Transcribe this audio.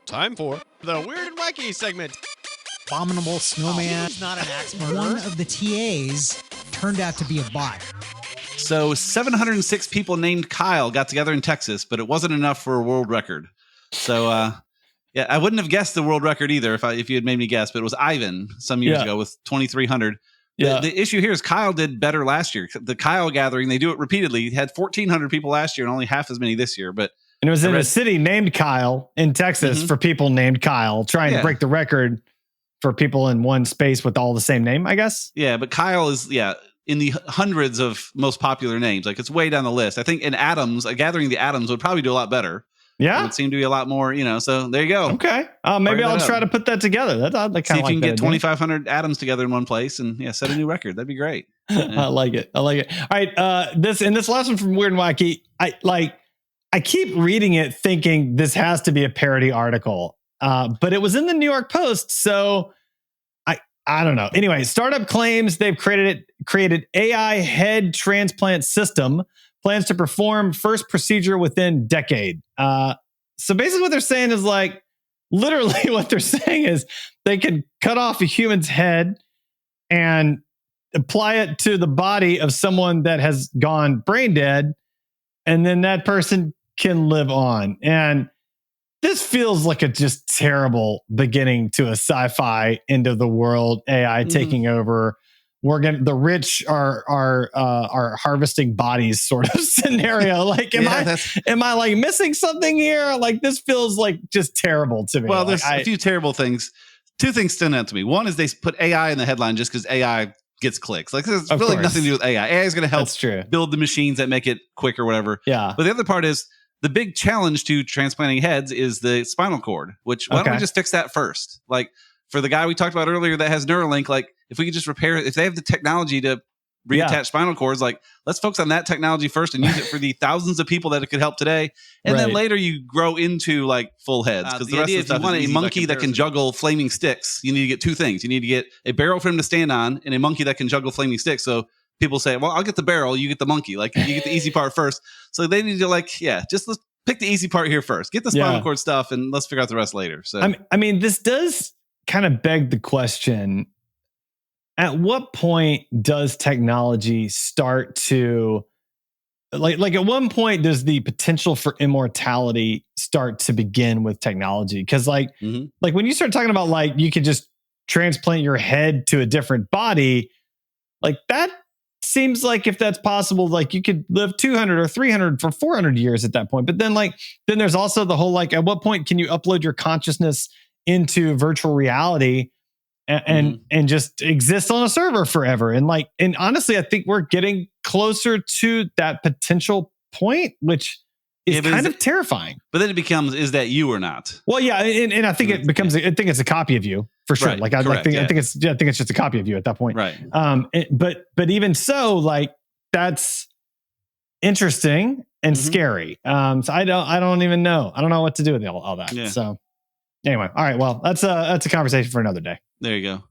Time for the Weird and Wacky segment. Abominable snowman. He's not an axe murderer. One of the TAs turned out to be a bot. So 706 people named Kyle got together in Texas, but it wasn't enough for a world record. So, yeah, I wouldn't have guessed the world record either if you had made me guess, but it was Ivan some years ago with 2,300. Yeah. The issue here is Kyle did better last year. The Kyle gathering, they do it repeatedly. It had 1,400 people last year and only half as many this year. But And it was in a city named Kyle in Texas for people named Kyle, trying to break the record for people in one space with all the same name, I guess. Yeah, but Kyle is, in the hundreds of most popular names. Like, it's way down the list. I think in Adams, gathering the Adams would probably do a lot better. Yeah. It would seem to be a lot more, so there you go. Okay. Maybe I'll try to put that together. See if you can get 2,500 Adams together in one place and set a new record. That'd be great. I like it. All right. This last one from Weird and Wacky, I keep reading it thinking this has to be a parody article. But it was in the New York Post, so I don't know. Anyway, startup claims they've created AI head transplant system, plans to perform first procedure within decade. So basically what they're saying is literally what they're saying is they can cut off a human's head and apply it to the body of someone that has gone brain dead, and then that person can live on. And this feels like a just terrible beginning to a sci-fi end of the world AI taking over. The rich are harvesting bodies sort of scenario. Am I missing something here? This feels just terrible to me. Well, there's a few terrible things. Two things stand out to me. One is they put AI in the headline just because AI gets clicks. There's really nothing to do with AI. AI is going to help build the machines that make it quick or whatever. Yeah. But the other part is the big challenge to transplanting heads is the spinal cord, which why don't we just fix that first? For the guy we talked about earlier that has Neuralink, if we could just repair it, if they have the technology to reattach spinal cords, let's focus on that technology first and use it for the thousands of people that it could help today. And then later you grow into full heads. Because the rest of the stuff, if you want a monkey that can juggle flaming sticks, you need to get two things. You need to get a barrel for him to stand on and a monkey that can juggle flaming sticks. So people say, well, I'll get the barrel, you get the monkey. You get the easy part first. So they need to just let's pick the easy part here first. Get the spinal cord stuff and let's figure out the rest later. So I mean, this does kind of beg the question, at what point does technology start to at what point does the potential for immortality start to begin with technology? Because when you start talking about you could just transplant your head to a different body, that seems like if that's possible, you could live 200 or 300 for 400 years at that point. But then then there's also the whole at what point can you upload your consciousness into virtual reality and just exist on a server forever? And honestly, I think we're getting closer to that potential point, which is kind of terrifying. But then it becomes, is that you or not? Well, yeah, and I think it becomes. I think it's a copy of you for sure. Right, I think it's just a copy of you at that point. Right. But even so, that's interesting and scary. So I don't even know. I don't know what to do with all that. Yeah. So anyway, all right. Well, that's a conversation for another day. There you go.